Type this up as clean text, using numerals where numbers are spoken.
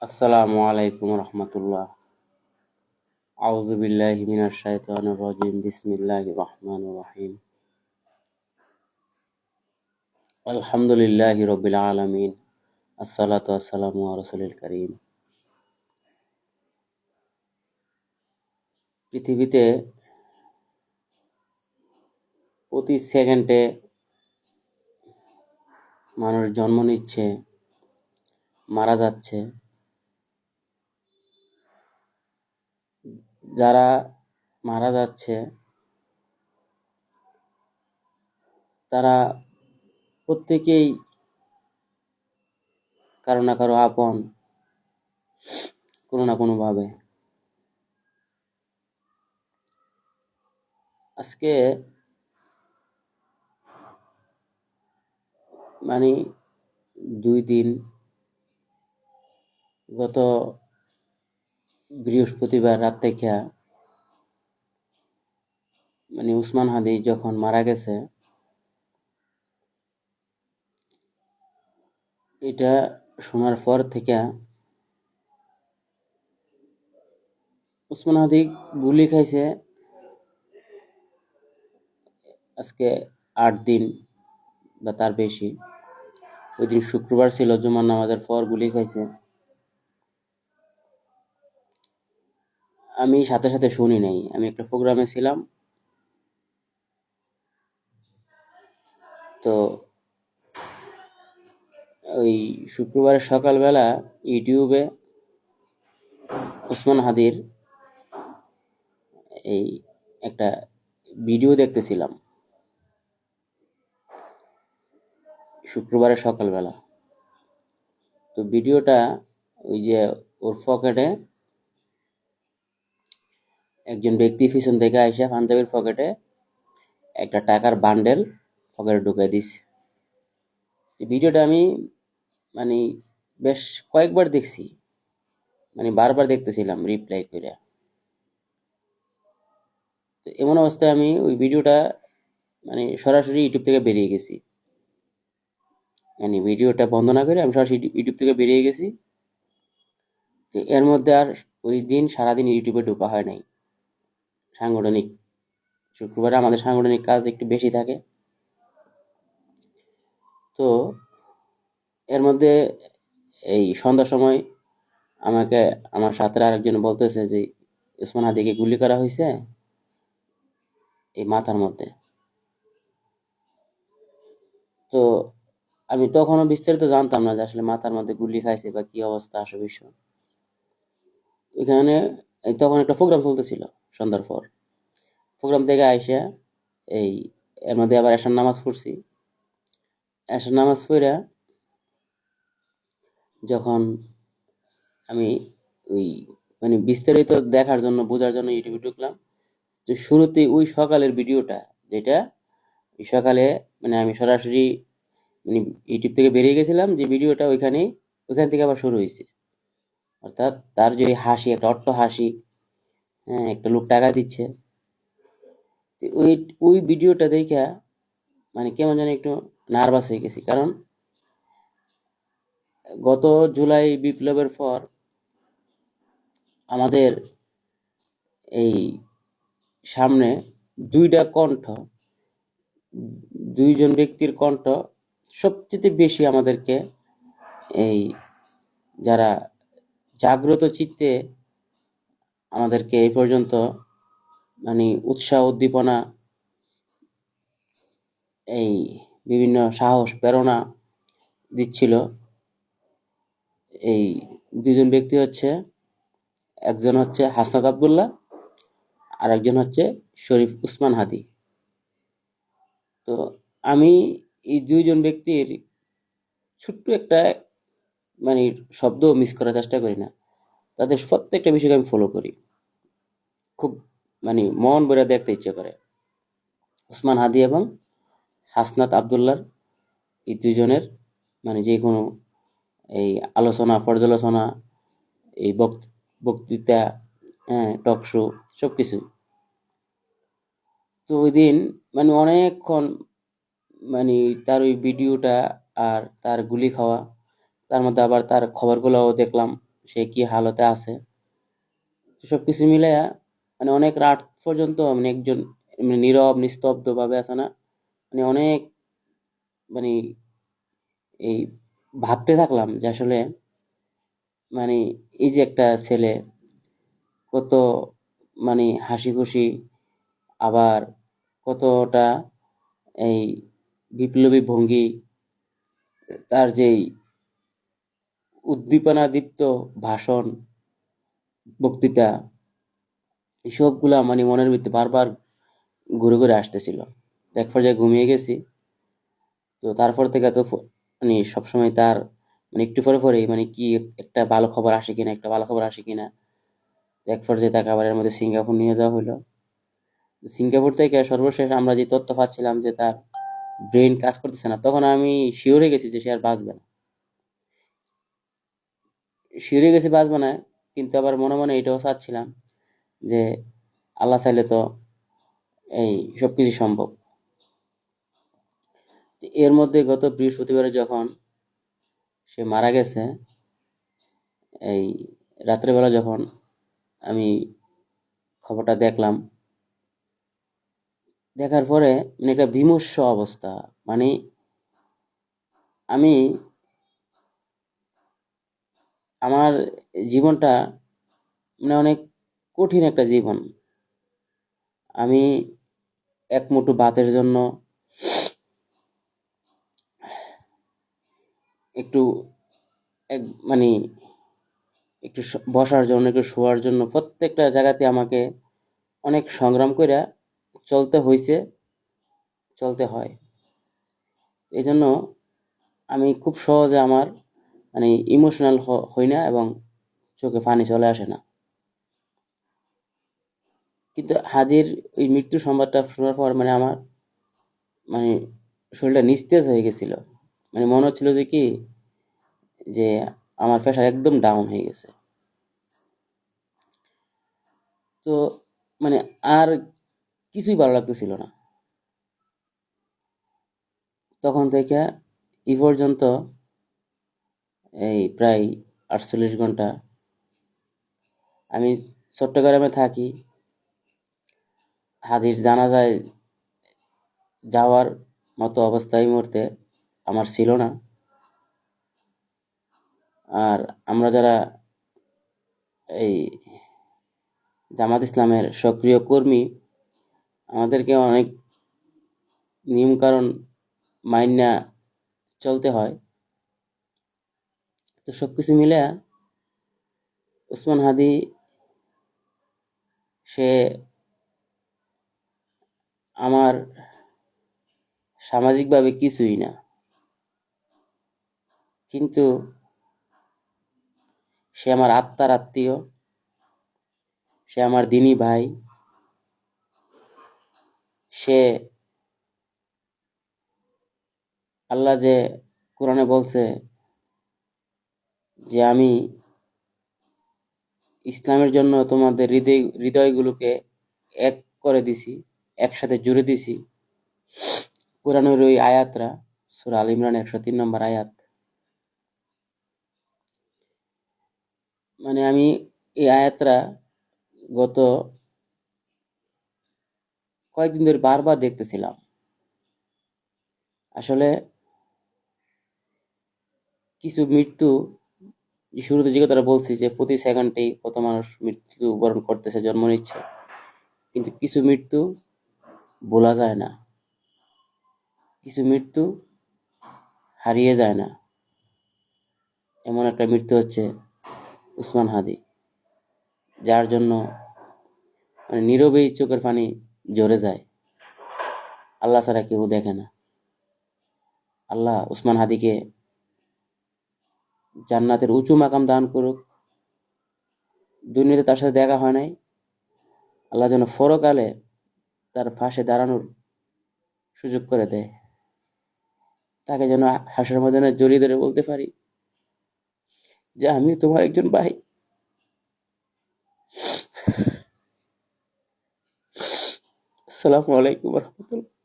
আসসালামু আলাইকুম রহমতুল্লাহ। আউযু বিল্লাহি মিনাশ শাইতানির রাজিম। বিসমিল্লাহির রহমানির রহিম। আলহামদুলিল্লাহি রাব্বিল আলামিন। আসসালাতু ওয়াসসালামু আলা রাসূলিল কারীম। পৃথিবীতে প্রতি সেকেন্ডে মানুষ জন্ম নিচ্ছে, মারা যাচ্ছে। যারা মারা যাচ্ছে তারা প্রত্যেকেই কারো না কারো আপন, কোনো না কোনো ভাবে। আজকে মানে 2 দিন, গত বৃহস্পতিবার রাত থেকে উসমান হাদি যখন মারা গেছে, এটা শোনার পর থেকে উসমান হাদি গুলি খাইছে আজকে 8 দিন বা তার বেশি। ওই দিন শুক্রবার ছিল, জুমার নামাজের পর গুলি খাইছে। আমি সাথে সাথে শুনি নাই, আমি একটা প্রোগ্রামে ছিলাম। তো ওই শুক্রবারের সকালবেলা ইউটিউবে উসমান হাদির এই একটা ভিডিও দেখতেছিলাম শুক্রবারের সকালবেলা। তো ভিডিওটা ওই যে ওর পকেটে একজন ব্যক্তি পিছন থেকে আইসা পাঞ্জাবির পকেটে একটা টাকার বান্ডেল পকেটে ঢুকাই দিছে। ভিডিওটা আমি মানে বেশ কয়েকবার দেখছি, বারবার দেখতেছিলাম রিপ্লাই করে। তো এমন অবস্থায় আমি ওই ভিডিওটা সরাসরি ইউটিউব থেকে বেরিয়ে গেছি। ভিডিওটা বন্ধ না করে আমি সরাসরি ইউটিউব থেকে বেরিয়ে গেছি। যে এর মধ্যে আর ওই দিন সারাদিন ইউটিউবে ঢোকা হয় নাই। সাংগঠনিক শুক্রবারে আমাদের সাংগঠনিক কাজ একটু বেশি থাকে। তো এর মধ্যে এই সন্ধ্যার সময় আমাকে আমার সাথে আরেকজন বলতেছে যে উসমান হাদিকে গুলি করা হয়েছে এই মাথার মধ্যে। তো আমি তখনও বিস্তারিত জানতাম না যে আসলে মাথার মধ্যে গুলি খাইছে বা কি অবস্থা আসল বিষয়। এখানে তখন একটা প্রোগ্রাম চলতেছিল সন্ধ্যার পর। প্রোগ্রাম থেকে আইসা এই এর মধ্যে আবার এশার নামাজ পড়ছি। এশার নামাজ পড়া যখন আমি ওই বিস্তারিত দেখার জন্য, বোঝার জন্য ইউটিউবে ঢুকলাম। তো শুরুতেই ওই সকালের ভিডিওটা, যেটা ওই সকালে আমি সরাসরি ইউটিউব থেকে বেরিয়ে গেছিলাম, যে ভিডিওটা ওইখান থেকে আবার শুরু হয়েছে। অর্থাৎ তার যে হাসি, একটা অট্ট হাসি, হ্যাঁ, একটা লোক টাকা দিচ্ছে। তো ওই ওই ভিডিওটা দেখা কেমন জানি একটু নার্ভাস হয়ে গেছি। কারণ গত জুলাই বিপ্লবের পর আমাদের এই সামনে দুইটা কণ্ঠ, দুইজন ব্যক্তির কণ্ঠ সবচেয়ে বেশি আমাদেরকে, এই যারা জাগ্রত চিত্তে আমাদেরকে এই পর্যন্ত উৎসাহ উদ্দীপনা, এই বিভিন্ন সাহস প্রেরণা দিচ্ছিল। এই দুজন ব্যক্তি হচ্ছে, একজন হচ্ছে হাসনাত আবদুল্লাহ আর একজন হচ্ছে শরীফ উসমান হাদি। তো আমি এই দুইজন ব্যক্তির ছোট্ট একটা মানে শব্দ মিস করার চেষ্টা করি না। তাদের প্রত্যেকটা বিষয়কে আমি ফলো করি, খুব মন ভরে দেখতে ইচ্ছে করে। উসমান হাদি এবং হাসনাত আবদুল্লাহর এই দুজনের যে কোনো এই আলোচনা, পর্যালোচনা, এই বক্তৃতা, হ্যাঁ, টক শো, সব কিছুই। তো ওই দিন অনেকক্ষণ তার ওই ভিডিওটা আর তার গুলি খাওয়া, তার মধ্যে আবার তার খবরগুলোও দেখলাম সে কি হালতে আছে। তো সবকিছু মিলাইয়া মানে অনেক রাত পর্যন্ত মানে একজন মানে নীরব নিস্তব্ধ ভাবে আছে না, মানে অনেক মানে এই ভাবতে থাকলাম যে আসলে মানে এই যে একটা ছেলে কত মানে হাসি খুশি, আবার কতটা এই বিপ্লবী ভঙ্গি, তার যেই উদ্দীপনাদীপ্ত ভাষণ, বক্তৃতা, এসবগুলা মানে মনের ভিতরে বারবার ঘুরে ঘুরে আসতেছিল। তো এক পর্যায়ে ঘুমিয়ে গেছি। তো তারপর থেকে তো মানে সবসময় তার মানে একটু পরে পরেই মানে কি একটা ভালো খবর আসে কিনা, একটা ভালো খবর আসে কিনা। তো এক পর্যায়ে তাকে আবার এর মধ্যে সিঙ্গাপুর নিয়ে যাওয়া হলো। সিঙ্গাপুর থেকে সর্বশেষ আমরা যে তথ্য পাচ্ছিলাম যে তার ব্রেন কাজ করতেছে না, তখন আমি শিওর হয়ে গেছি যে সে আর বাঁচবে না। শিওর হয়ে গেছি বাঁচবে না, কিন্তু আবার মনে মনে এটাও চাচ্ছিলাম যে আল্লাহ চাইলে তো এই সবকিছু সম্ভব। এর মধ্যে গত বৃহস্পতিবারে যখন সে মারা গেছে, এই রাত্রেবেলা যখন আমি খবরটা দেখলাম, দেখার পরে মানে একটা বিমর্ষ অবস্থা। মানে আমি আমার জীবনটা মানে অনেক কঠিন একটা জীবন। আমি এক মুঠো ভাতের জন্য, একটু এক মানে একটু বসার জন্য, একটু শোয়ার জন্য প্রত্যেকটা জায়গাতে আমাকে অনেক সংগ্রাম কইরা চলতে হইছে, চলতে হয়। এই জন্য আমি খুব সহজে আমার মানে ইমোশনাল হই না এবং চোখে পানি চলে আসে না। কিন্তু হাদির ওই মৃত্যু সংবাদটা শোনার পর মানে আমার মানে শরীরটা নিস্তেজ হয়ে গেছিল। মানে মনে হচ্ছিল যে কি যে আমার প্রেশার একদম ডাউন হয়ে গেছে। তো মানে আর কিছুই ভালো লাগতেছিল না। তখন থেকে এই পর্যন্ত এই প্রায় 48 ঘন্টা আমি চট্টগ্রামে থাকি। হাদির জানাজায় যাওয়ার মতো অবস্থা এই মুহূর্তে আমার ছিল না। আর আমরা যারা এই জামাত ইসলামের সক্রিয় কর্মী, আমাদেরকে অনেক নিয়ম কারণ মাইনা চলতে হয়। তো সবকিছু মিলে উসমান হাদি সে আমার সামাজিকভাবে কিছুই না, কিন্তু সে আমার আত্মার আত্মীয়, সে আমার দিনী ভাই। সে আল্লাহ যে কোরআনে বলছে যে আমি ইসলামের জন্য তোমাদের হৃদয়গুলোকে এক করে দিছি, একসাথে জুড়ে দিছি। কোরআনের ওই আয়াতরা সূরা আল ইমরান 103 নম্বর আয়াত। মানে আমি এই আয়াতরা গত কয়েকদিন ধরে বারবার দেখতেছিলাম। আসলে কিছু মৃত্যু, শুরুতে যে কথাটা বলছি যে প্রতি সেকেন্ডেই কত মানুষ মৃত্যুবরণ করতেছে, জন্ম নিচ্ছে, কিন্তু কিছু মৃত্যু বলা যায় না, কিছু মৃত্যু হারিয়ে যায় না। এমন একটা মৃত্যু হচ্ছে উসমান হাদি, যার জন্য মানে নীরবেই চোখের পানি ঝরে যায়। আল্লাহ ছাড়া কেউ দেখে না। আল্লাহ উসমান হাদিকে জান্নাতের উঁচু মাকাম দান করুক। দুনিয়াতে তার সাথে দেখা হয় নাই, আল্লাহ যেন পরকালে তার পাশে দাঁড়ানোর সুযোগ করে দেয়। তাকে যেন হাসরের ময়দানে জড়িয়ে ধরে বলতে পারি যে আমি তোমার একজন ভাই। আসসালামু আলাইকুম রহমতুল্লাহ।